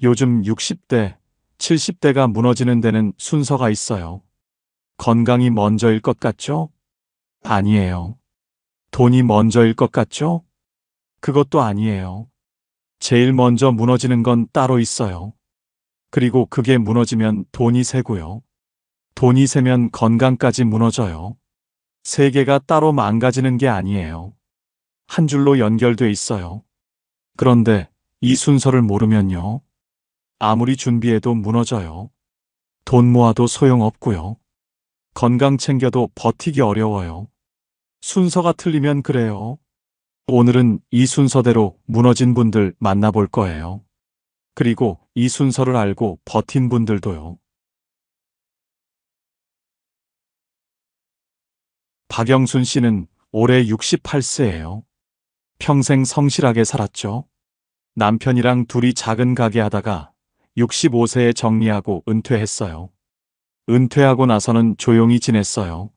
요즘 60대, 70대가 무너지는 데는 순서가 있어요. 건강이 먼저일 것 같죠? 아니에요. 돈이 먼저일 것 같죠? 그것도 아니에요. 제일 먼저 무너지는 건 따로 있어요. 그리고 그게 무너지면 돈이 새고요. 돈이 새면 건강까지 무너져요. 세 개가 따로 망가지는 게 아니에요. 한 줄로 연결돼 있어요. 그런데 이 순서를 모르면요. 아무리 준비해도 무너져요. 돈 모아도 소용없고요. 건강 챙겨도 버티기 어려워요. 순서가 틀리면 그래요. 오늘은 이 순서대로 무너진 분들 만나볼 거예요. 그리고 이 순서를 알고 버틴 분들도요. 박영순 씨는 올해 68세예요. 평생 성실하게 살았죠. 남편이랑 둘이 작은 가게 하다가 65세에 정리하고 은퇴했어요. 은퇴하고 나서는 조용히 지냈어요.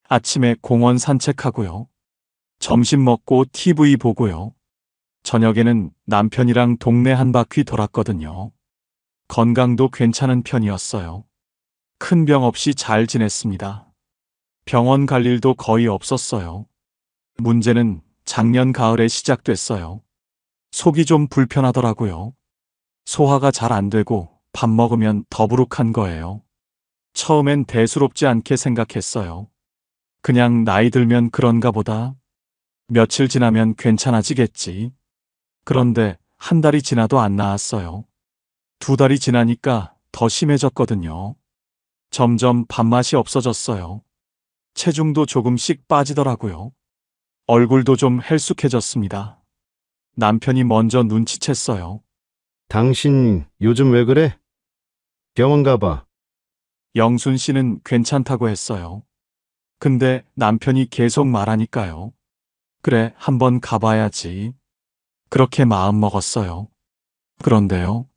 아침에 공원 산책하고요. 점심 먹고 TV 보고요. 저녁에는 남편이랑 동네 한 바퀴 돌았거든요. 건강도 괜찮은 편이었어요. 큰 병 없이 잘 지냈습니다. 병원 갈 일도 거의 없었어요. 문제는 작년 가을에 시작됐어요. 속이 좀 불편하더라고요. 소화가 잘 안 되고 밥 먹으면 더부룩한 거예요. 처음엔 대수롭지 않게 생각했어요. 그냥 나이 들면 그런가 보다. 며칠 지나면 괜찮아지겠지. 그런데 한 달이 지나도 안 나았어요. 두 달이 지나니까 더 심해졌거든요. 점점 밥맛이 없어졌어요. 체중도 조금씩 빠지더라고요. 얼굴도 좀 헬쑥해졌습니다. 남편이 먼저 눈치챘어요. 당신 요즘 왜 그래? 병원 가봐. 영순 씨는 괜찮다고 했어요. 근데 남편이 계속 말하니까요. 그래, 한번 가봐야지. 그렇게 마음 먹었어요. 그런데요.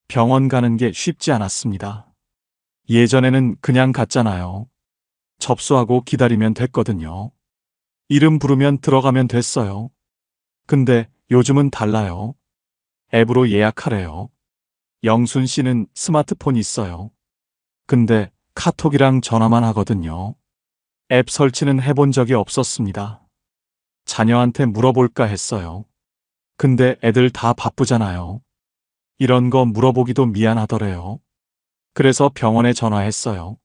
병원 가는 게 쉽지 않았습니다. 예전에는 그냥 갔잖아요. 접수하고 기다리면 됐거든요. 이름 부르면 들어가면 됐어요. 근데 요즘은 달라요. 앱으로 예약하래요. 영순 씨는 스마트폰 있어요. 근데 카톡이랑 전화만 하거든요. 앱 설치는 해본 적이 없었습니다. 자녀한테 물어볼까 했어요. 근데 애들 다 바쁘잖아요. 이런 거 물어보기도 미안하더래요. 그래서 병원에 전화했어요.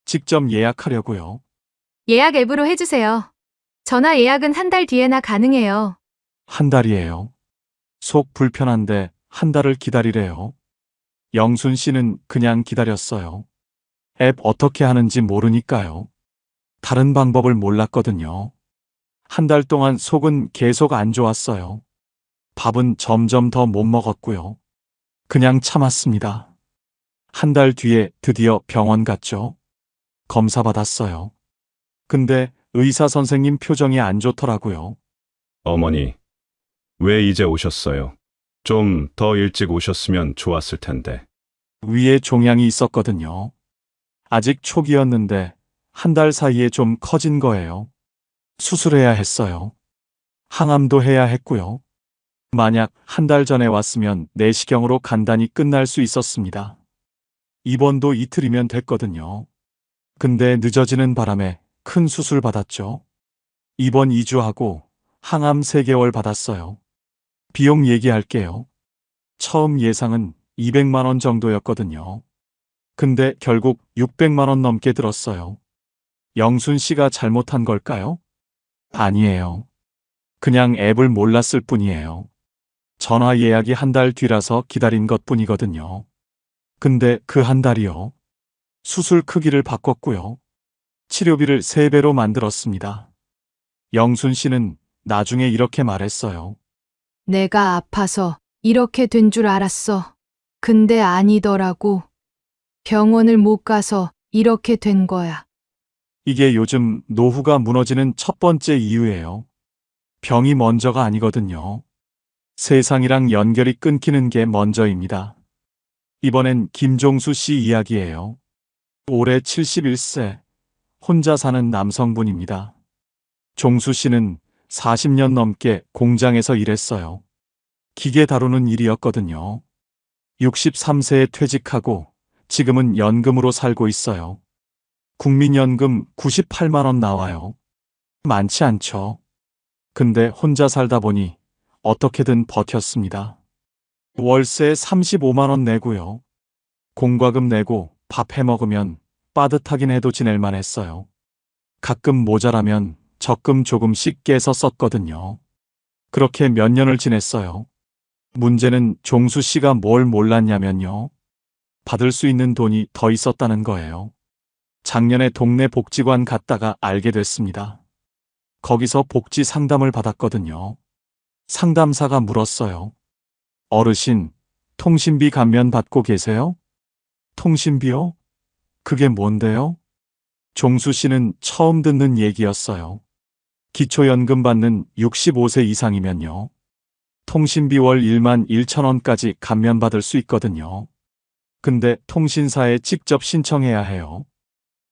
직접 예약하려고요. 예약 앱으로 해주세요. 전화 예약은 한 달 뒤에나 가능해요. 한 달이에요. 속 불편한데 한 달을 기다리래요. 영순 씨는 그냥 기다렸어요. 앱 어떻게 하는지 모르니까요. 다른 방법을 몰랐거든요. 한 달 동안 속은 계속 안 좋았어요. 밥은 점점 더 못 먹었고요. 그냥 참았습니다. 한 달 뒤에 드디어 병원 갔죠. 검사 받았어요. 근데 의사 선생님 표정이 안 좋더라고요. 어머니, 왜 이제 오셨어요? 좀 더 일찍 오셨으면 좋았을 텐데. 위에 종양이 있었거든요. 아직 초기였는데 한 달 사이에 좀 커진 거예요. 수술해야 했어요. 항암도 해야 했고요. 만약 한 달 전에 왔으면 내시경으로 간단히 끝날 수 있었습니다. 입원도 이틀이면 됐거든요. 근데 늦어지는 바람에 큰 수술 받았죠. 입원 2주하고 항암 3개월 받았어요. 비용 얘기할게요. 처음 예상은 200만 원 정도였거든요. 근데 결국 600만 원 넘게 들었어요. 영순 씨가 잘못한 걸까요? 아니에요. 그냥 앱을 몰랐을 뿐이에요. 전화 예약이 한 달 뒤라서 기다린 것 뿐이거든요. 근데 그 한 달이요. 수술 크기를 바꿨고요. 치료비를 3배로 만들었습니다. 영순 씨는 나중에 이렇게 말했어요. 내가 아파서 이렇게 된 줄 알았어. 근데 아니더라고. 병원을 못 가서 이렇게 된 거야. 이게 요즘 노후가 무너지는 첫 번째 이유예요. 병이 먼저가 아니거든요. 세상이랑 연결이 끊기는 게 먼저입니다. 이번엔 김종수 씨 이야기예요. 올해 71세, 혼자 사는 남성분입니다. 종수 씨는 40년 넘게 공장에서 일했어요. 기계 다루는 일이었거든요. 63세에 퇴직하고 지금은 연금으로 살고 있어요. 국민연금 98만 원 나와요. 많지 않죠. 근데 혼자 살다 보니 어떻게든 버텼습니다. 월세 35만 원 내고요. 공과금 내고 밥 해 먹으면 빠듯하긴 해도 지낼만 했어요. 가끔 모자라면 적금 조금씩 깨서 썼거든요. 그렇게 몇 년을 지냈어요. 문제는 종수 씨가 뭘 몰랐냐면요. 받을 수 있는 돈이 더 있었다는 거예요. 작년에 동네 복지관 갔다가 알게 됐습니다. 거기서 복지 상담을 받았거든요. 상담사가 물었어요. 어르신, 통신비 감면 받고 계세요? 통신비요? 그게 뭔데요? 종수 씨는 처음 듣는 얘기였어요. 기초연금 받는 65세 이상이면요. 통신비 월 1만 1천 원까지 감면받을 수 있거든요. 근데 통신사에 직접 신청해야 해요.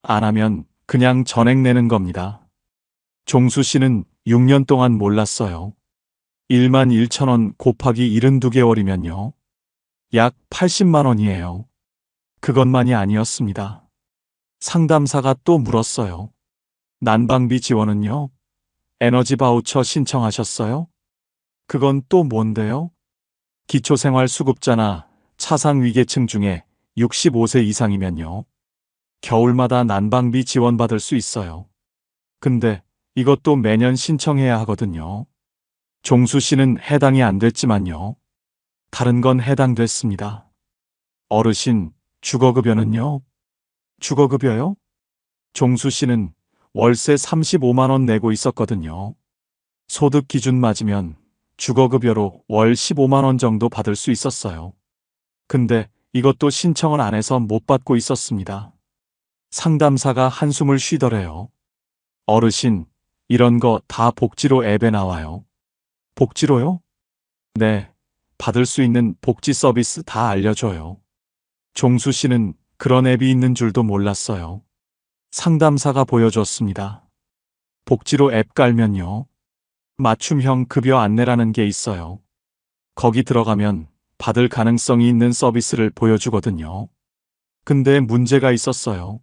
안 하면 그냥 전액 내는 겁니다. 종수 씨는 6년 동안 몰랐어요. 1만 1천 원 곱하기 72개월이면요. 약 80만 원이에요. 그것만이 아니었습니다. 상담사가 또 물었어요. 난방비 지원은요? 에너지 바우처 신청하셨어요? 그건 또 뭔데요? 기초생활수급자나 차상위계층 중에 65세 이상이면요. 겨울마다 난방비 지원받을 수 있어요. 근데 이것도 매년 신청해야 하거든요. 종수 씨는 해당이 안 됐지만요. 다른 건 해당됐습니다. 어르신, 주거급여는요? 주거급여요? 종수 씨는 월세 35만 원 내고 있었거든요. 소득 기준 맞으면 주거급여로 월 15만 원 정도 받을 수 있었어요. 근데 이것도 신청을 안 해서 못 받고 있었습니다. 상담사가 한숨을 쉬더래요. 어르신, 이런 거 다 복지로 앱에 나와요. 복지로요? 네, 받을 수 있는 복지 서비스 다 알려줘요. 종수 씨는 그런 앱이 있는 줄도 몰랐어요. 상담사가 보여줬습니다. 복지로 앱 깔면요. 맞춤형 급여 안내라는 게 있어요. 거기 들어가면 받을 가능성이 있는 서비스를 보여주거든요. 근데 문제가 있었어요.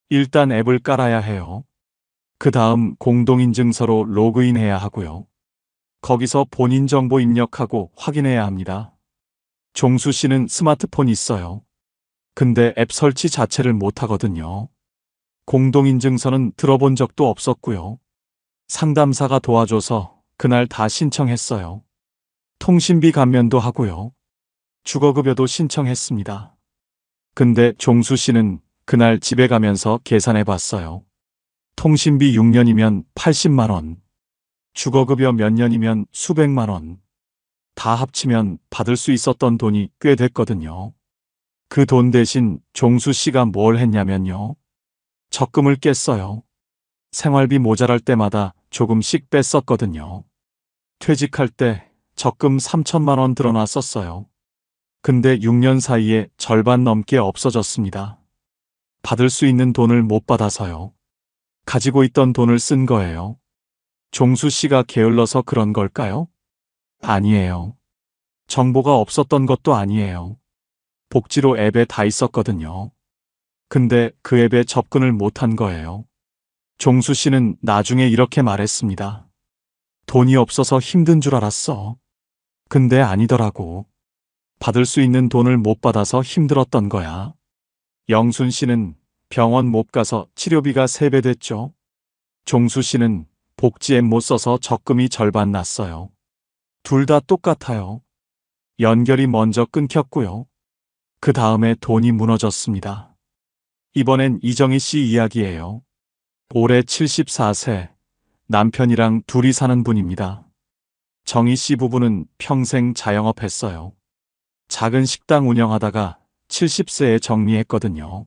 일단 앱을 깔아야 해요. 그 다음 공동인증서로 로그인해야 하고요. 거기서 본인 정보 입력하고 확인해야 합니다. 종수 씨는 스마트폰 있어요. 근데 앱 설치 자체를 못 하거든요. 공동인증서는 들어본 적도 없었고요. 상담사가 도와줘서 그날 다 신청했어요. 통신비 감면도 하고요. 주거급여도 신청했습니다. 근데 종수 씨는 그날 집에 가면서 계산해 봤어요. 통신비 6년이면 80만 원. 주거급여 몇 년이면 수백만 원. 다 합치면 받을 수 있었던 돈이 꽤 됐거든요. 그 돈 대신 종수 씨가 뭘 했냐면요. 적금을 깼어요. 생활비 모자랄 때마다 조금씩 뺐었거든요. 퇴직할 때 적금 3천만 원 들어놔 썼어요. 근데 6년 사이에 절반 넘게 없어졌습니다. 받을 수 있는 돈을 못 받아서요. 가지고 있던 돈을 쓴 거예요. 종수 씨가 게을러서 그런 걸까요? 아니에요. 정보가 없었던 것도 아니에요. 복지로 앱에 다 있었거든요. 근데 그 앱에 접근을 못한 거예요. 종수 씨는 나중에 이렇게 말했습니다. 돈이 없어서 힘든 줄 알았어. 근데 아니더라고. 받을 수 있는 돈을 못 받아서 힘들었던 거야. 영순 씨는 병원 못 가서 치료비가 3배 됐죠. 종수 씨는 복지 앱 못 써서 적금이 절반 났어요. 둘 다 똑같아요. 연결이 먼저 끊겼고요. 그 다음에 돈이 무너졌습니다. 이번엔 이정희 씨 이야기예요. 올해 74세, 남편이랑 둘이 사는 분입니다. 정희 씨 부부는 평생 자영업 했어요. 작은 식당 운영하다가 70세에 정리했거든요.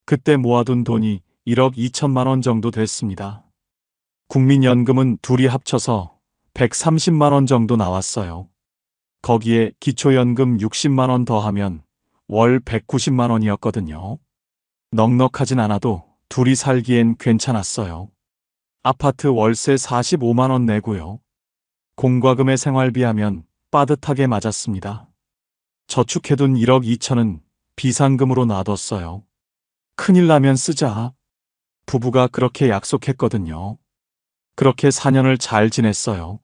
그때 모아둔 돈이 1억 2천만 원 정도 됐습니다. 국민연금은 둘이 합쳐서 130만 원 정도 나왔어요. 거기에 기초연금 60만 원 더하면 월 190만 원이었거든요. 넉넉하진 않아도 둘이 살기엔 괜찮았어요. 아파트 월세 45만 원 내고요. 공과금에 생활비 하면 빠듯하게 맞았습니다. 저축해둔 1억 2천은 비상금으로 놔뒀어요. 큰일 나면 쓰자. 부부가 그렇게 약속했거든요. 그렇게 4년을 잘 지냈어요.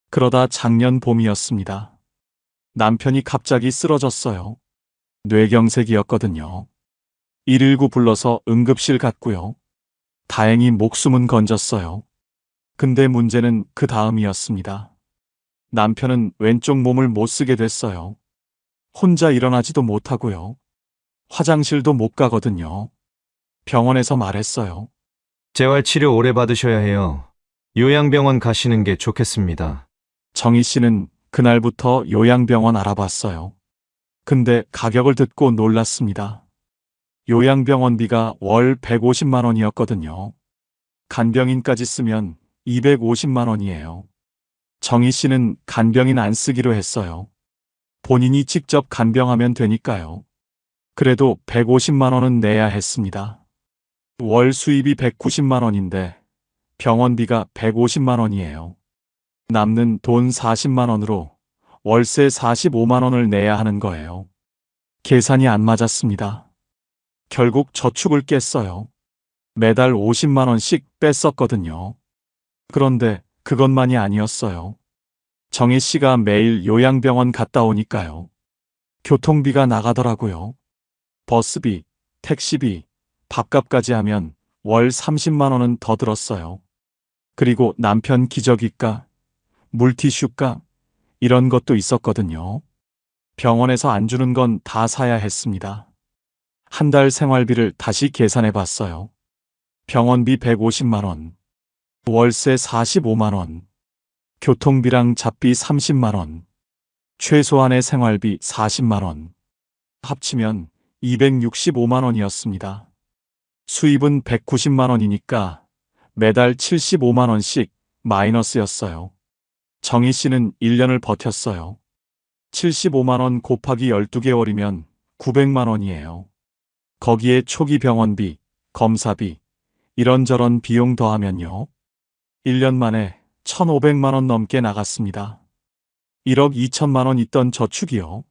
그러다 작년 봄이었습니다. 남편이 갑자기 쓰러졌어요. 뇌경색이었거든요. 119 불러서 응급실 갔고요. 다행히 목숨은 건졌어요. 근데 문제는 그 다음이었습니다. 남편은 왼쪽 몸을 못 쓰게 됐어요. 혼자 일어나지도 못하고요. 화장실도 못 가거든요. 병원에서 말했어요. 재활치료 오래 받으셔야 해요. 요양병원 가시는 게 좋겠습니다. 정희 씨는 그날부터 요양병원 알아봤어요. 근데 가격을 듣고 놀랐습니다. 요양병원비가 월 150만 원이었거든요. 간병인까지 쓰면 250만 원이에요. 정희 씨는 간병인 안 쓰기로 했어요. 본인이 직접 간병하면 되니까요. 그래도 150만 원은 내야 했습니다. 월 수입이 190만 원인데 병원비가 150만 원이에요. 남는 돈 40만 원으로 월세 45만 원을 내야 하는 거예요. 계산이 안 맞았습니다. 결국 저축을 깼어요. 매달 50만 원씩 뺐었거든요. 그런데 그것만이 아니었어요. 정희 씨가 매일 요양병원 갔다 오니까요. 교통비가 나가더라고요. 버스비, 택시비, 밥값까지 하면 월 30만 원은 더 들었어요. 그리고 남편 기저귀값, 물티슈값, 이런 것도 있었거든요. 병원에서 안 주는 건 다 사야 했습니다. 한 달 생활비를 다시 계산해 봤어요. 병원비 150만 원, 월세 45만 원, 교통비랑 잡비 30만 원, 최소한의 생활비 40만 원. 합치면 265만 원이었습니다. 수입은 190만 원이니까 매달 75만 원씩 마이너스였어요. 정희 씨는 1년을 버텼어요. 75만 원 곱하기 12개월이면 900만 원이에요. 거기에 초기 병원비, 검사비, 이런저런 비용 더하면요. 1년 만에 1,500만 원 넘게 나갔습니다. 1억 2천만 원 있던 저축이요.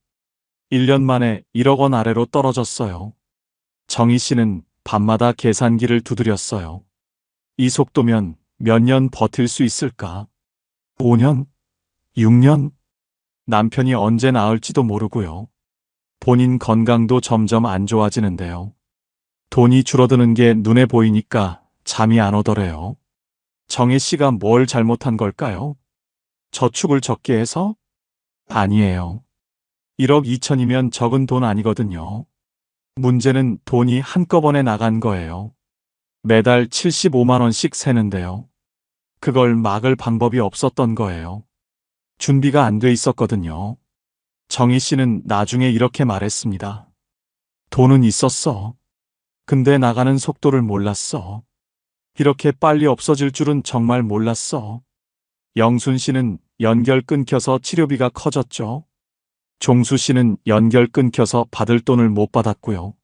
1년 만에 1억 원 아래로 떨어졌어요. 정희 씨는 밤마다 계산기를 두드렸어요. 이 속도면 몇 년 버틸 수 있을까? 5년? 6년? 남편이 언제 나을지도 모르고요. 본인 건강도 점점 안 좋아지는데요. 돈이 줄어드는 게 눈에 보이니까 잠이 안 오더래요. 정혜 씨가 뭘 잘못한 걸까요? 저축을 적게 해서? 아니에요. 1억 2천이면 적은 돈 아니거든요. 문제는 돈이 한꺼번에 나간 거예요. 매달 75만 원씩 새는데요. 그걸 막을 방법이 없었던 거예요. 준비가 안 돼 있었거든요. 정희 씨는 나중에 이렇게 말했습니다. 돈은 있었어. 근데 나가는 속도를 몰랐어. 이렇게 빨리 없어질 줄은 정말 몰랐어. 영순 씨는 연결 끊겨서 치료비가 커졌죠. 종수 씨는 연결 끊겨서 받을 돈을 못 받았고요.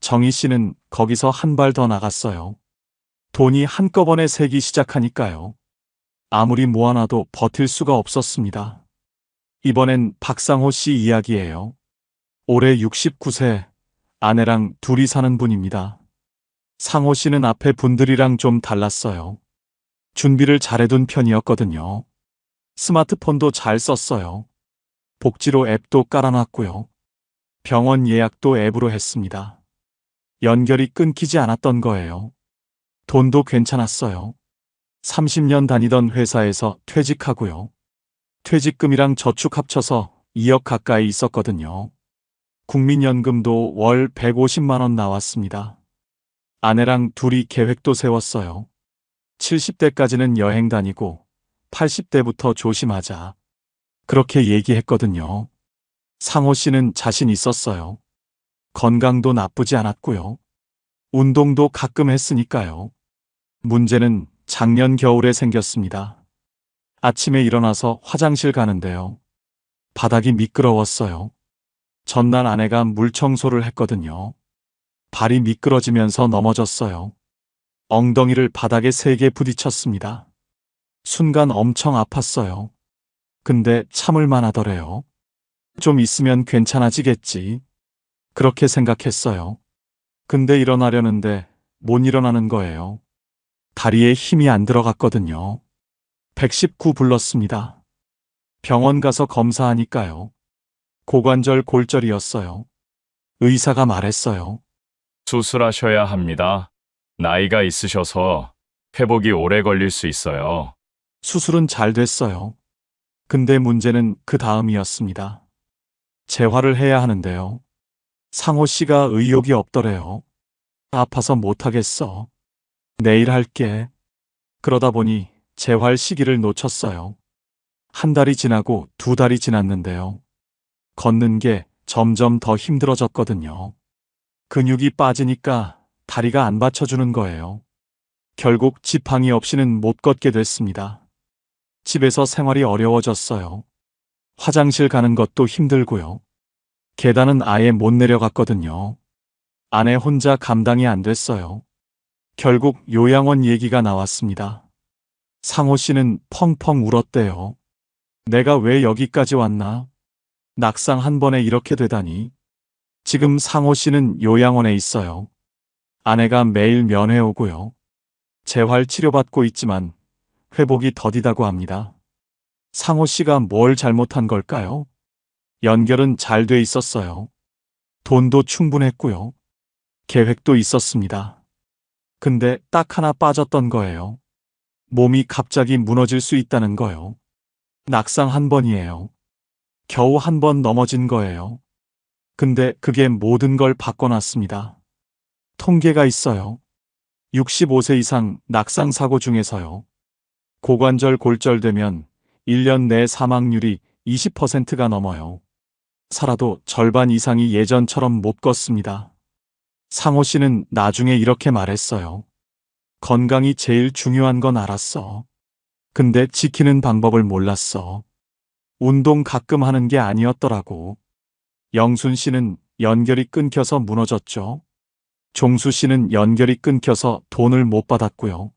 정희 씨는 거기서 한 발 더 나갔어요. 돈이 한꺼번에 새기 시작하니까요. 아무리 모아놔도 버틸 수가 없었습니다. 이번엔 박상호 씨 이야기예요. 올해 69세, 아내랑 둘이 사는 분입니다. 상호 씨는 앞에 분들이랑 좀 달랐어요. 준비를 잘해둔 편이었거든요. 스마트폰도 잘 썼어요. 복지로 앱도 깔아놨고요. 병원 예약도 앱으로 했습니다. 연결이 끊기지 않았던 거예요. 돈도 괜찮았어요. 30년 다니던 회사에서 퇴직하고요. 퇴직금이랑 저축 합쳐서 2억 가까이 있었거든요. 국민연금도 월 150만 원 나왔습니다. 아내랑 둘이 계획도 세웠어요. 70대까지는 여행 다니고 80대부터 조심하자. 그렇게 얘기했거든요. 상호 씨는 자신 있었어요. 건강도 나쁘지 않았고요. 운동도 가끔 했으니까요. 문제는 작년 겨울에 생겼습니다. 아침에 일어나서 화장실 가는데요. 바닥이 미끄러웠어요. 전날 아내가 물 청소를 했거든요. 발이 미끄러지면서 넘어졌어요. 엉덩이를 바닥에 세게 부딪혔습니다. 순간 엄청 아팠어요. 근데 참을 만하더래요. 좀 있으면 괜찮아지겠지. 그렇게 생각했어요. 근데 일어나려는데 못 일어나는 거예요. 다리에 힘이 안 들어갔거든요. 119 불렀습니다. 병원 가서 검사하니까요. 고관절 골절이었어요. 의사가 말했어요. 수술하셔야 합니다. 나이가 있으셔서 회복이 오래 걸릴 수 있어요. 수술은 잘 됐어요. 근데 문제는 그 다음이었습니다. 재활을 해야 하는데요. 상호 씨가 의욕이 없더래요. 아파서 못하겠어. 내일 할게. 그러다 보니 재활 시기를 놓쳤어요. 한 달이 지나고 두 달이 지났는데요. 걷는 게 점점 더 힘들어졌거든요. 근육이 빠지니까 다리가 안 받쳐주는 거예요. 결국 지팡이 없이는 못 걷게 됐습니다. 집에서 생활이 어려워졌어요. 화장실 가는 것도 힘들고요. 계단은 아예 못 내려갔거든요. 아내 혼자 감당이 안 됐어요. 결국 요양원 얘기가 나왔습니다. 상호 씨는 펑펑 울었대요. 내가 왜 여기까지 왔나? 낙상 한 번에 이렇게 되다니. 지금 상호 씨는 요양원에 있어요. 아내가 매일 면회 오고요. 재활 치료받고 있지만 회복이 더디다고 합니다. 상호 씨가 뭘 잘못한 걸까요? 연결은 잘 돼 있었어요. 돈도 충분했고요. 계획도 있었습니다. 근데 딱 하나 빠졌던 거예요. 몸이 갑자기 무너질 수 있다는 거요. 낙상 한 번이에요. 겨우 한 번 넘어진 거예요. 근데 그게 모든 걸 바꿔놨습니다. 통계가 있어요. 65세 이상 낙상 사고 중에서요. 고관절 골절되면 1년 내 사망률이 20%가 넘어요. 살아도 절반 이상이 예전처럼 못 걷습니다. 상호 씨는 나중에 이렇게 말했어요. 건강이 제일 중요한 건 알았어. 근데 지키는 방법을 몰랐어. 운동 가끔 하는 게 아니었더라고. 영순 씨는 연결이 끊겨서 무너졌죠. 종수 씨는 연결이 끊겨서 돈을 못 받았고요.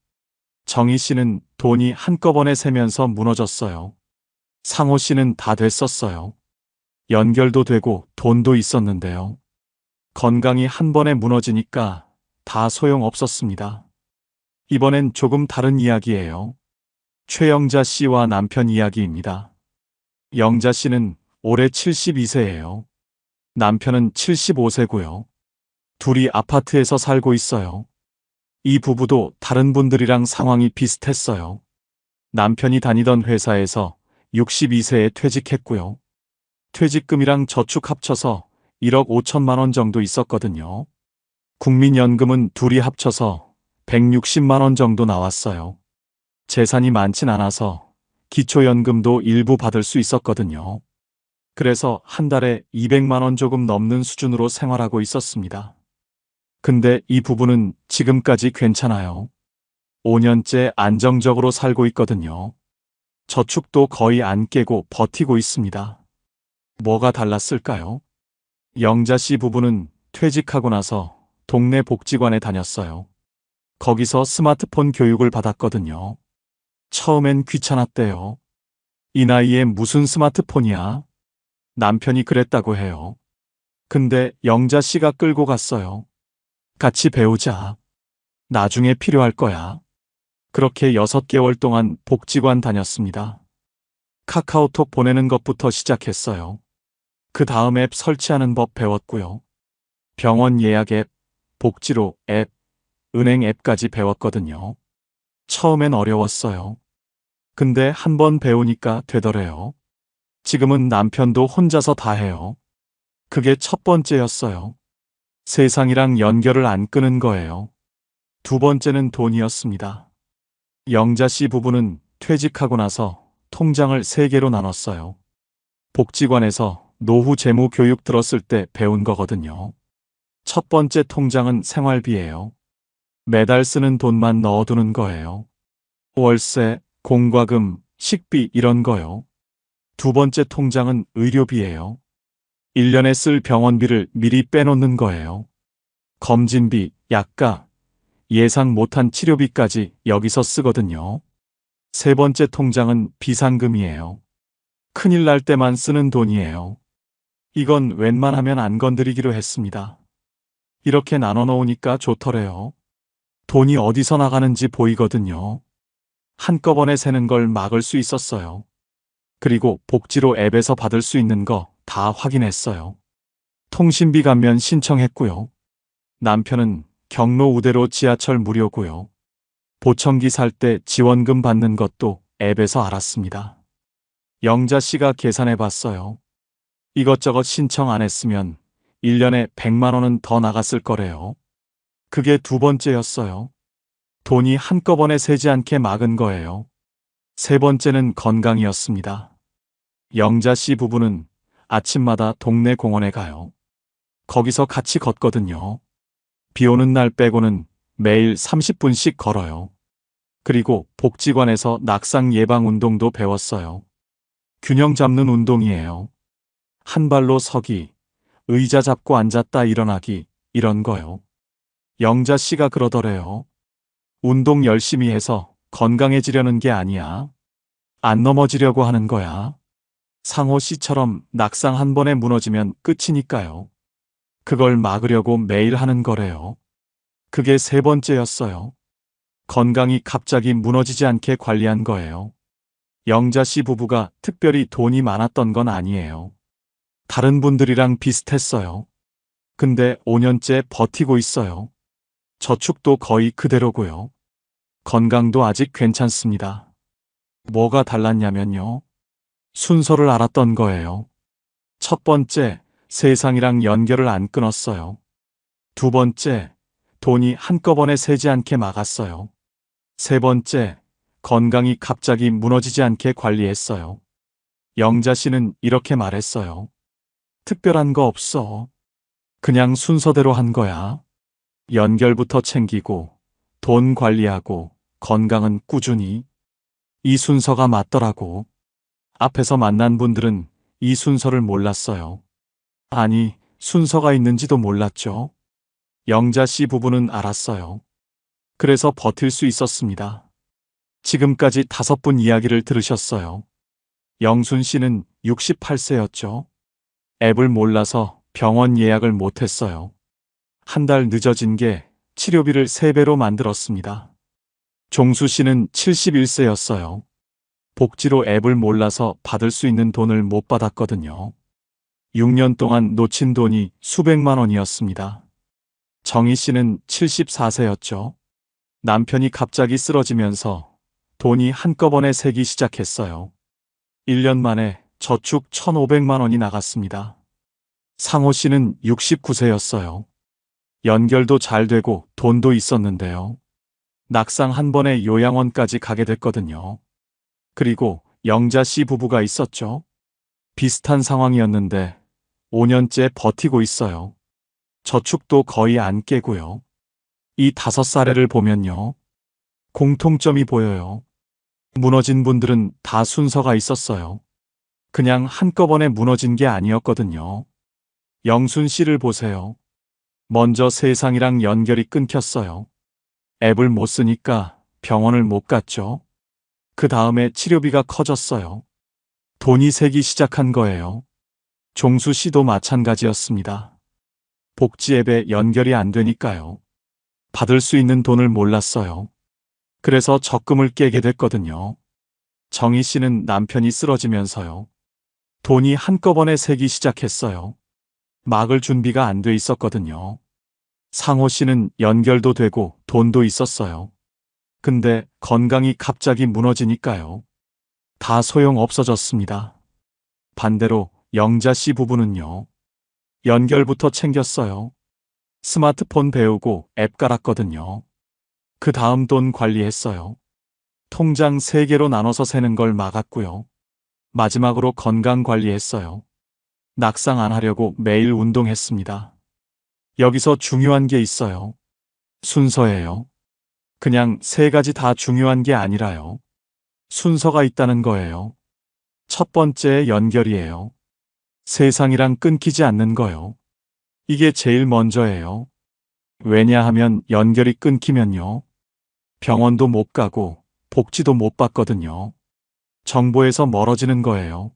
정희 씨는 돈이 한꺼번에 새면서 무너졌어요. 상호 씨는 다 됐었어요. 연결도 되고 돈도 있었는데요. 건강이 한 번에 무너지니까 다 소용없었습니다. 이번엔 조금 다른 이야기예요. 최영자 씨와 남편 이야기입니다. 영자 씨는 올해 72세예요. 남편은 75세고요. 둘이 아파트에서 살고 있어요. 이 부부도 다른 분들이랑 상황이 비슷했어요. 남편이 다니던 회사에서 62세에 퇴직했고요. 퇴직금이랑 저축 합쳐서 1억 5천만 원 정도 있었거든요. 국민연금은 둘이 합쳐서 160만 원 정도 나왔어요. 재산이 많진 않아서 기초연금도 일부 받을 수 있었거든요. 그래서 한 달에 200만 원 조금 넘는 수준으로 생활하고 있었습니다. 근데 이 부부는 지금까지 괜찮아요. 5년째 안정적으로 살고 있거든요. 저축도 거의 안 깨고 버티고 있습니다. 뭐가 달랐을까요? 영자 씨 부부는 퇴직하고 나서 동네 복지관에 다녔어요. 거기서 스마트폰 교육을 받았거든요. 처음엔 귀찮았대요. 이 나이에 무슨 스마트폰이야? 남편이 그랬다고 해요. 근데 영자 씨가 끌고 갔어요. 같이 배우자. 나중에 필요할 거야. 그렇게 6개월 동안 복지관 다녔습니다. 카카오톡 보내는 것부터 시작했어요. 그 다음 앱 설치하는 법 배웠고요. 병원 예약 앱, 복지로 앱, 은행 앱까지 배웠거든요. 처음엔 어려웠어요. 근데 한 번 배우니까 되더래요. 지금은 남편도 혼자서 다 해요. 그게 첫 번째였어요. 세상이랑 연결을 안 끄는 거예요. 두 번째는 돈이었습니다. 영자 씨 부부는 퇴직하고 나서 통장을 3개로 나눴어요. 복지관에서 노후 재무 교육 들었을 때 배운 거거든요. 첫 번째 통장은 생활비예요. 매달 쓰는 돈만 넣어두는 거예요. 월세, 공과금, 식비 이런 거요. 두 번째 통장은 의료비예요. 1년에 쓸 병원비를 미리 빼놓는 거예요. 검진비, 약가, 예상 못한 치료비까지 여기서 쓰거든요. 세 번째 통장은 비상금이에요. 큰일 날 때만 쓰는 돈이에요. 이건 웬만하면 안 건드리기로 했습니다. 이렇게 나눠 놓으니까 좋더래요. 돈이 어디서 나가는지 보이거든요. 한꺼번에 새는 걸 막을 수 있었어요. 그리고 복지로 앱에서 받을 수 있는 거 다 확인했어요. 통신비 감면 신청했고요. 남편은 경로 우대로 지하철 무료고요. 보청기 살 때 지원금 받는 것도 앱에서 알았습니다. 영자 씨가 계산해 봤어요. 이것저것 신청 안 했으면 1년에 100만 원은 더 나갔을 거래요. 그게 두 번째였어요. 돈이 한꺼번에 새지 않게 막은 거예요. 세 번째는 건강이었습니다. 영자 씨 부부는 아침마다 동네 공원에 가요. 거기서 같이 걷거든요. 비 오는 날 빼고는 매일 30분씩 걸어요. 그리고 복지관에서 낙상 예방 운동도 배웠어요. 균형 잡는 운동이에요. 한 발로 서기, 의자 잡고 앉았다 일어나기, 이런 거요. 영자 씨가 그러더래요. 운동 열심히 해서 건강해지려는 게 아니야. 안 넘어지려고 하는 거야. 상호 씨처럼 낙상 한 번에 무너지면 끝이니까요. 그걸 막으려고 매일 하는 거래요. 그게 세 번째였어요. 건강이 갑자기 무너지지 않게 관리한 거예요. 영자 씨 부부가 특별히 돈이 많았던 건 아니에요. 다른 분들이랑 비슷했어요. 근데 5년째 버티고 있어요. 저축도 거의 그대로고요. 건강도 아직 괜찮습니다. 뭐가 달랐냐면요. 순서를 알았던 거예요. 첫 번째, 세상이랑 연결을 안 끊었어요. 두 번째, 돈이 한꺼번에 새지 않게 막았어요. 세 번째, 건강이 갑자기 무너지지 않게 관리했어요. 영자 씨는 이렇게 말했어요. 특별한 거 없어. 그냥 순서대로 한 거야. 연결부터 챙기고, 돈 관리하고, 건강은 꾸준히. 이 순서가 맞더라고. 앞에서 만난 분들은 이 순서를 몰랐어요. 아니, 순서가 있는지도 몰랐죠. 영자 씨 부부는 알았어요. 그래서 버틸 수 있었습니다. 지금까지 5분 이야기를 들으셨어요. 영순 씨는 68세였죠. 앱을 몰라서 병원 예약을 못했어요. 한 달 늦어진 게 치료비를 3배로 만들었습니다. 종수 씨는 71세였어요. 복지로 앱을 몰라서 받을 수 있는 돈을 못 받았거든요. 6년 동안 놓친 돈이 수백만 원이었습니다. 정희 씨는 74세였죠. 남편이 갑자기 쓰러지면서 돈이 한꺼번에 새기 시작했어요. 1년 만에 저축 1,500만 원이 나갔습니다. 상호 씨는 69세였어요. 연결도 잘 되고 돈도 있었는데요. 낙상 한 번에 요양원까지 가게 됐거든요. 그리고 영자 씨 부부가 있었죠. 비슷한 상황이었는데 5년째 버티고 있어요. 저축도 거의 안 깨고요. 이 5사례를 보면요. 공통점이 보여요. 무너진 분들은 다 순서가 있었어요. 그냥 한꺼번에 무너진 게 아니었거든요. 영순 씨를 보세요. 먼저 세상이랑 연결이 끊겼어요. 앱을 못 쓰니까 병원을 못 갔죠. 그 다음에 치료비가 커졌어요. 돈이 새기 시작한 거예요. 종수 씨도 마찬가지였습니다. 복지 앱에 연결이 안 되니까요. 받을 수 있는 돈을 몰랐어요. 그래서 적금을 깨게 됐거든요. 정희 씨는 남편이 쓰러지면서요. 돈이 한꺼번에 새기 시작했어요. 막을 준비가 안 돼 있었거든요. 상호 씨는 연결도 되고 돈도 있었어요. 근데 건강이 갑자기 무너지니까요. 다 소용 없어졌습니다. 반대로 영자 씨 부부는요. 연결부터 챙겼어요. 스마트폰 배우고 앱 깔았거든요. 그 다음 돈 관리했어요. 통장 3개로 나눠서 세는 걸 막았고요. 마지막으로 건강 관리했어요. 낙상 안 하려고 매일 운동했습니다. 여기서 중요한 게 있어요. 순서예요. 그냥 3가지 다 중요한 게 아니라요. 순서가 있다는 거예요. 첫 번째 연결이에요. 세상이랑 끊기지 않는 거요. 이게 제일 먼저예요. 왜냐하면 연결이 끊기면요. 병원도 못 가고 복지도 못 받거든요. 정보에서 멀어지는 거예요.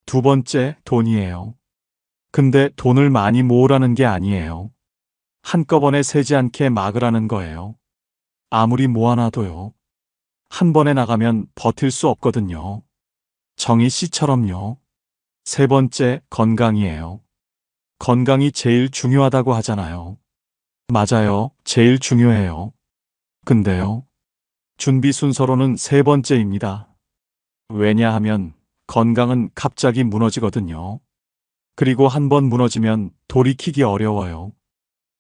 두 번째 돈이에요. 근데 돈을 많이 모으라는 게 아니에요. 한꺼번에 세지 않게 막으라는 거예요. 아무리 모아놔도요. 한 번에 나가면 버틸 수 없거든요. 정희 씨처럼요. 세 번째, 건강이에요. 건강이 제일 중요하다고 하잖아요. 맞아요. 제일 중요해요. 근데요. 준비 순서로는 세 번째입니다. 왜냐하면 건강은 갑자기 무너지거든요. 그리고 한 번 무너지면 돌이키기 어려워요.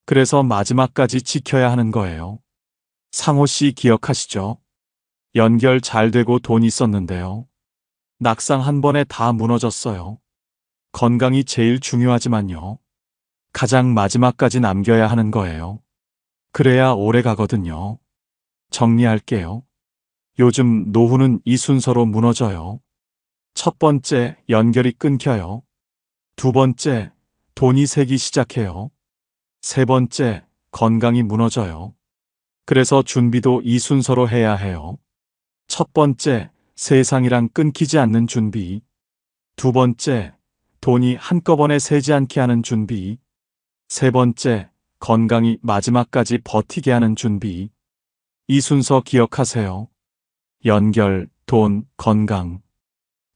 그래서 마지막까지 지켜야 하는 거예요. 상호 씨 기억하시죠? 연결 잘 되고 돈 있었는데요. 낙상 한 번에 다 무너졌어요. 건강이 제일 중요하지만요. 가장 마지막까지 남겨야 하는 거예요. 그래야 오래 가거든요. 정리할게요. 요즘 노후는 이 순서로 무너져요. 첫 번째, 연결이 끊겨요. 두 번째, 돈이 새기 시작해요. 세 번째, 건강이 무너져요. 그래서 준비도 이 순서로 해야 해요. 첫 번째, 세상이랑 끊기지 않는 준비. 두 번째, 돈이 한꺼번에 새지 않게 하는 준비. 세 번째, 건강이 마지막까지 버티게 하는 준비. 이 순서 기억하세요. 연결, 돈, 건강.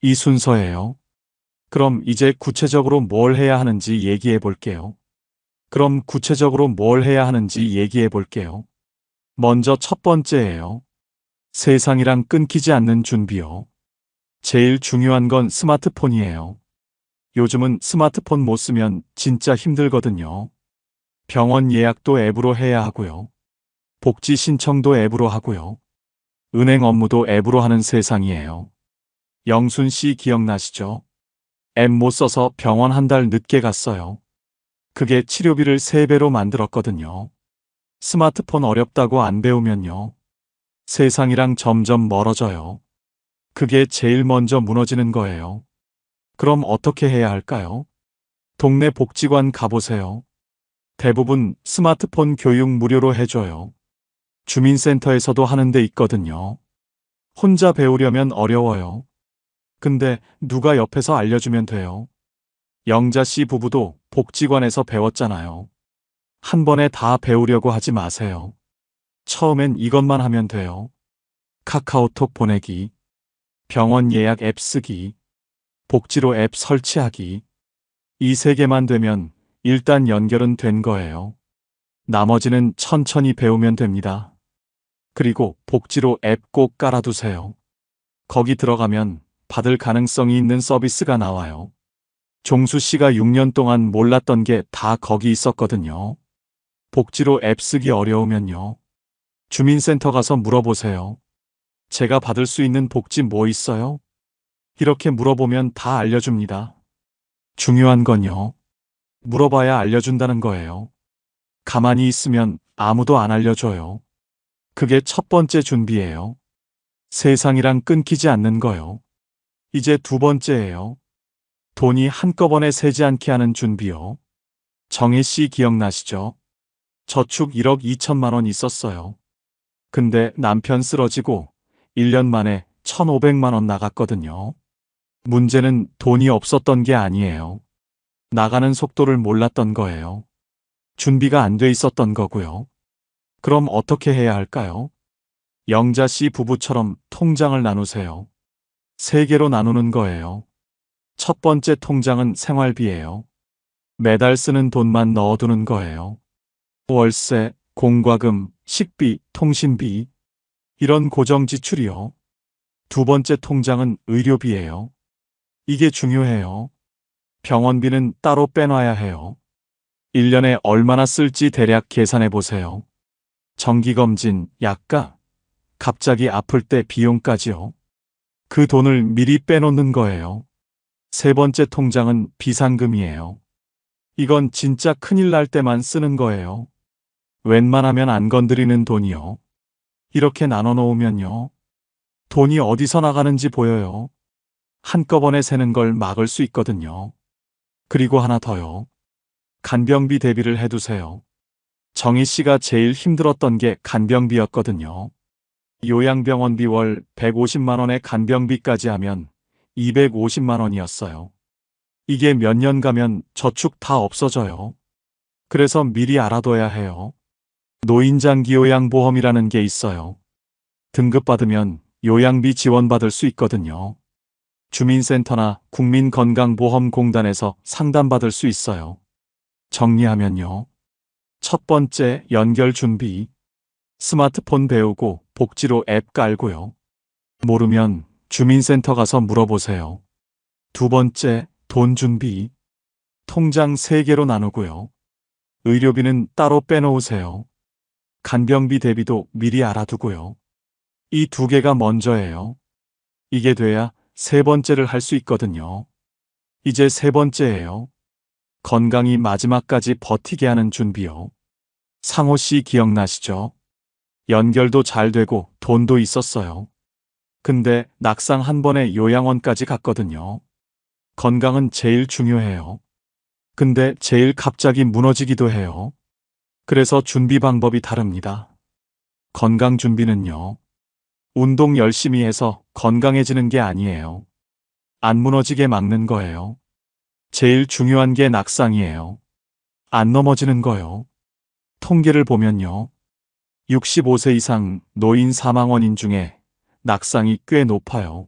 이 순서예요. 그럼 이제 구체적으로 뭘 해야 하는지 얘기해 볼게요. 먼저 첫 번째예요. 세상이랑 끊기지 않는 준비요. 제일 중요한 건 스마트폰이에요. 요즘은 스마트폰 못 쓰면 진짜 힘들거든요. 병원 예약도 앱으로 해야 하고요. 복지 신청도 앱으로 하고요. 은행 업무도 앱으로 하는 세상이에요. 영순 씨 기억나시죠? 앱 못 써서 병원 한 달 늦게 갔어요. 그게 치료비를 3배로 만들었거든요. 스마트폰 어렵다고 안 배우면요. 세상이랑 점점 멀어져요. 그게 제일 먼저 무너지는 거예요. 그럼 어떻게 해야 할까요? 동네 복지관 가보세요. 대부분 스마트폰 교육 무료로 해줘요. 주민센터에서도 하는 데 있거든요. 혼자 배우려면 어려워요. 근데 누가 옆에서 알려주면 돼요. 영자 씨 부부도 복지관에서 배웠잖아요. 한 번에 다 배우려고 하지 마세요. 처음엔 이것만 하면 돼요. 카카오톡 보내기, 병원 예약 앱 쓰기, 복지로 앱 설치하기. 이 3개만 되면 일단 연결은 된 거예요. 나머지는 천천히 배우면 됩니다. 그리고 복지로 앱 꼭 깔아두세요. 거기 들어가면 받을 가능성이 있는 서비스가 나와요. 종수 씨가 6년 동안 몰랐던 게 다 거기 있었거든요. 복지로 앱 쓰기 어려우면요. 주민센터 가서 물어보세요. 제가 받을 수 있는 복지 뭐 있어요? 이렇게 물어보면 다 알려줍니다. 중요한 건요. 물어봐야 알려준다는 거예요. 가만히 있으면 아무도 안 알려줘요. 그게 첫 번째 준비예요. 세상이랑 끊기지 않는 거요. 이제 두 번째예요. 돈이 한꺼번에 새지 않게 하는 준비요. 정혜 씨 기억나시죠? 저축 1억 2천만 원 있었어요. 근데 남편 쓰러지고 1년 만에 1,500만 원 나갔거든요. 문제는 돈이 없었던 게 아니에요. 나가는 속도를 몰랐던 거예요. 준비가 안 돼 있었던 거고요. 그럼 어떻게 해야 할까요? 영자 씨 부부처럼 통장을 나누세요. 3개로 나누는 거예요. 첫 번째 통장은 생활비예요. 매달 쓰는 돈만 넣어두는 거예요. 월세, 공과금, 식비, 통신비, 이런 고정 지출이요. 두 번째 통장은 의료비예요. 이게 중요해요. 병원비는 따로 빼놔야 해요. 1년에 얼마나 쓸지 대략 계산해 보세요. 정기검진, 약가, 갑자기 아플 때 비용까지요. 그 돈을 미리 빼놓는 거예요. 세 번째 통장은 비상금이에요. 이건 진짜 큰일 날 때만 쓰는 거예요. 웬만하면 안 건드리는 돈이요. 이렇게 나눠 놓으면요. 돈이 어디서 나가는지 보여요. 한꺼번에 새는 걸 막을 수 있거든요. 그리고 하나 더요. 간병비 대비를 해두세요. 정희 씨가 제일 힘들었던 게 간병비였거든요. 요양병원비 월 150만 원의 간병비까지 하면 250만 원이었어요. 이게 몇 년 가면 저축 다 없어져요. 그래서 미리 알아둬야 해요. 노인장기 요양보험이라는 게 있어요. 등급받으면 요양비 지원받을 수 있거든요. 주민센터나 국민건강보험공단에서 상담받을 수 있어요. 정리하면요. 첫 번째, 연결 준비. 스마트폰 배우고 복지로 앱 깔고요. 모르면 주민센터 가서 물어보세요. 두 번째, 돈 준비. 통장 3개로 나누고요. 의료비는 따로 빼놓으세요. 간병비 대비도 미리 알아두고요. 이 2개가 먼저예요. 이게 돼야 세 번째를 할 수 있거든요. 이제 세 번째예요. 건강이 마지막까지 버티게 하는 준비요. 상호 씨 기억나시죠? 연결도 잘 되고 돈도 있었어요. 근데 낙상 한 번에 요양원까지 갔거든요. 건강은 제일 중요해요. 근데 제일 갑자기 무너지기도 해요. 그래서 준비 방법이 다릅니다. 건강 준비는요. 운동 열심히 해서 건강해지는 게 아니에요. 안 무너지게 막는 거예요. 제일 중요한 게 낙상이에요. 안 넘어지는 거요. 통계를 보면요. 65세 이상 노인 사망 원인 중에 낙상이 꽤 높아요.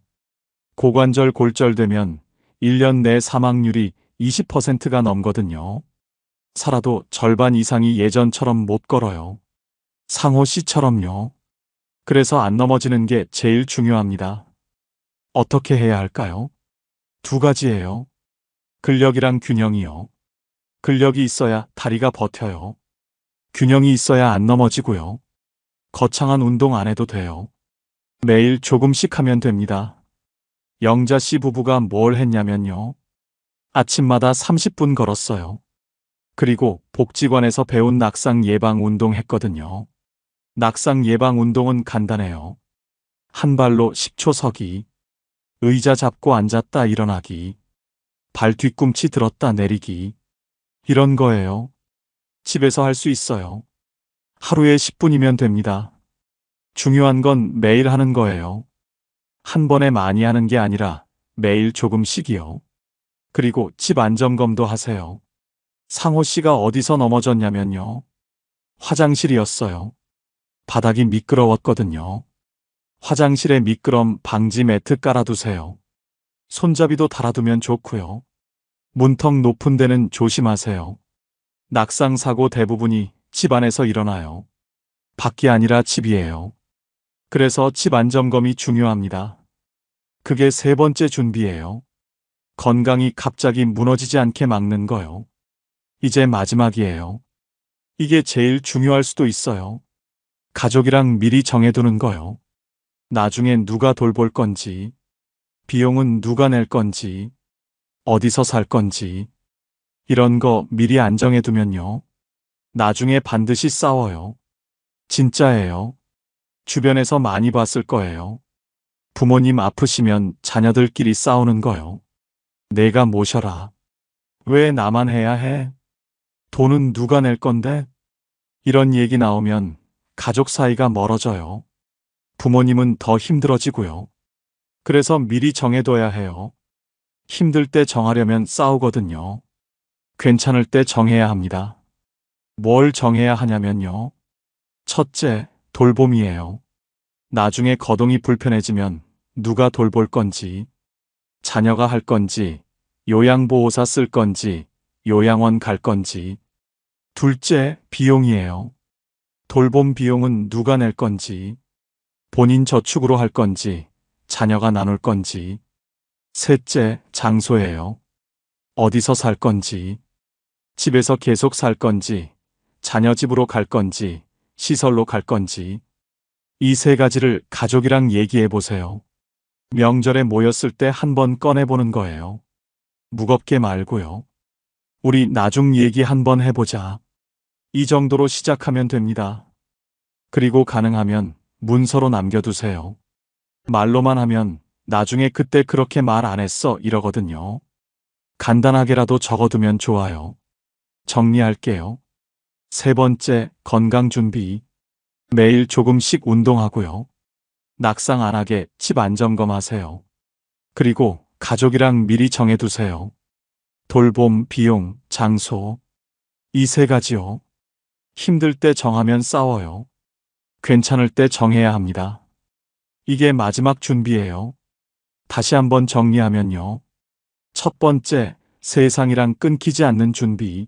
고관절 골절되면 1년 내 사망률이 20%가 넘거든요. 살아도 절반 이상이 예전처럼 못 걸어요. 상호 씨처럼요. 그래서 안 넘어지는 게 제일 중요합니다. 어떻게 해야 할까요? 2가지예요. 근력이랑 균형이요. 근력이 있어야 다리가 버텨요. 균형이 있어야 안 넘어지고요. 거창한 운동 안 해도 돼요. 매일 조금씩 하면 됩니다. 영자 씨 부부가 뭘 했냐면요. 아침마다 30분 걸었어요. 그리고 복지관에서 배운 낙상 예방 운동 했거든요. 낙상 예방 운동은 간단해요. 한 발로 10초 서기, 의자 잡고 앉았다 일어나기, 발 뒤꿈치 들었다 내리기, 이런 거예요. 집에서 할 수 있어요. 하루에 10분이면 됩니다. 중요한 건 매일 하는 거예요. 한 번에 많이 하는 게 아니라 매일 조금씩이요. 그리고 집 안점검도 하세요. 상호 씨가 어디서 넘어졌냐면요. 화장실이었어요. 바닥이 미끄러웠거든요. 화장실에 미끄럼 방지 매트 깔아두세요. 손잡이도 달아두면 좋고요. 문턱 높은 데는 조심하세요. 낙상 사고 대부분이 집 안에서 일어나요. 밖이 아니라 집이에요. 그래서 집 안점검이 중요합니다. 그게 세 번째 준비예요. 건강이 갑자기 무너지지 않게 막는 거요. 이제 마지막이에요. 이게 제일 중요할 수도 있어요. 가족이랑 미리 정해두는 거요. 나중엔 누가 돌볼 건지, 비용은 누가 낼 건지, 어디서 살 건지, 이런 거 미리 안 정해두면요. 나중에 반드시 싸워요. 진짜예요. 주변에서 많이 봤을 거예요. 부모님 아프시면 자녀들끼리 싸우는 거요. 내가 모셔라. 왜 나만 해야 해? 돈은 누가 낼 건데? 이런 얘기 나오면 가족 사이가 멀어져요. 부모님은 더 힘들어지고요. 그래서 미리 정해둬야 해요. 힘들 때 정하려면 싸우거든요. 괜찮을 때 정해야 합니다. 뭘 정해야 하냐면요. 첫째, 돌봄이에요. 나중에 거동이 불편해지면 누가 돌볼 건지, 자녀가 할 건지, 요양보호사 쓸 건지, 요양원 갈 건지. 둘째, 비용이에요. 돌봄 비용은 누가 낼 건지, 본인 저축으로 할 건지, 자녀가 나눌 건지. 셋째, 장소예요. 어디서 살 건지, 집에서 계속 살 건지, 자녀 집으로 갈 건지, 시설로 갈 건지. 이 3가지를 가족이랑 얘기해 보세요. 명절에 모였을 때 한번 꺼내보는 거예요. 무겁게 말고요. 우리 나중 얘기 한번 해보자. 이 정도로 시작하면 됩니다. 그리고 가능하면 문서로 남겨두세요. 말로만 하면 나중에 그때 그렇게 말 안 했어 이러거든요. 간단하게라도 적어두면 좋아요. 정리할게요. 세 번째, 건강 준비. 매일 조금씩 운동하고요. 낙상 안 하게 집 안점검하세요. 그리고 가족이랑 미리 정해두세요. 돌봄, 비용, 장소. 이 세 가지요. 힘들 때 정하면 싸워요. 괜찮을 때 정해야 합니다. 이게 마지막 준비예요. 다시 한번 정리하면요. 첫 번째, 세상이랑 끊기지 않는 준비.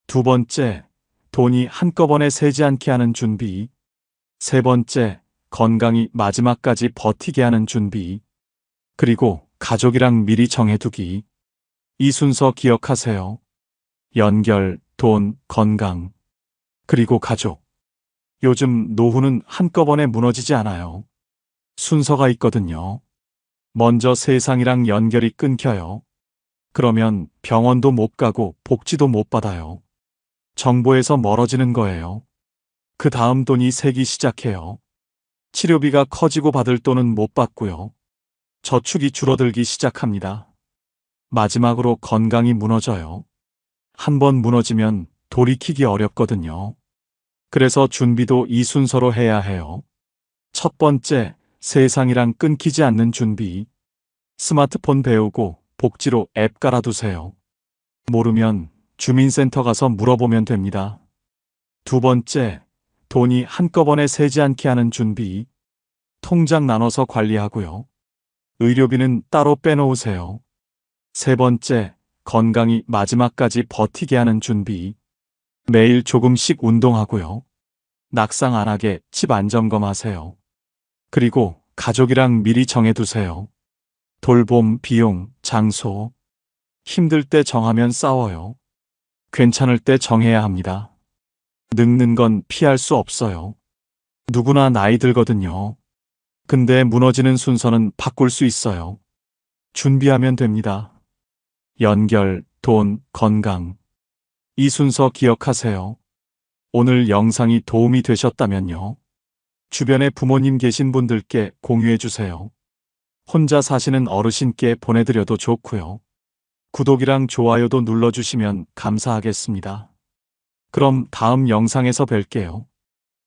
두 번째, 돈이 한꺼번에 새지 않게 하는 준비. 세 번째, 건강이 마지막까지 버티게 하는 준비. 그리고 가족이랑 미리 정해두기. 이 순서 기억하세요. 연결, 돈, 건강. 그리고 가족. 요즘 노후는 한꺼번에 무너지지 않아요. 순서가 있거든요. 먼저 세상이랑 연결이 끊겨요. 그러면 병원도 못 가고 복지도 못 받아요. 정보에서 멀어지는 거예요. 그 다음 돈이 새기 시작해요. 치료비가 커지고 받을 돈은 못 받고요. 저축이 줄어들기 시작합니다. 마지막으로 건강이 무너져요. 한번 무너지면 돌이키기 어렵거든요. 그래서 준비도 이 순서로 해야 해요. 첫 번째, 세상이랑 끊기지 않는 준비. 스마트폰 배우고 복지로 앱 깔아두세요. 모르면 주민센터 가서 물어보면 됩니다. 두 번째, 돈이 한꺼번에 새지 않게 하는 준비. 통장 나눠서 관리하고요. 의료비는 따로 빼놓으세요. 세 번째, 건강이 마지막까지 버티게 하는 준비. 매일 조금씩 운동하고요. 낙상 안 하게 집 안점검하세요. 그리고 가족이랑 미리 정해두세요. 돌봄, 비용, 장소. 힘들 때 정하면 싸워요. 괜찮을 때 정해야 합니다. 늙는 건 피할 수 없어요. 누구나 나이 들거든요. 근데 무너지는 순서는 바꿀 수 있어요. 준비하면 됩니다. 연결, 돈, 건강. 이 순서 기억하세요. 오늘 영상이 도움이 되셨다면요. 주변에 부모님 계신 분들께 공유해 주세요. 혼자 사시는 어르신께 보내드려도 좋고요. 구독이랑 좋아요도 눌러주시면 감사하겠습니다. 그럼 다음 영상에서 뵐게요.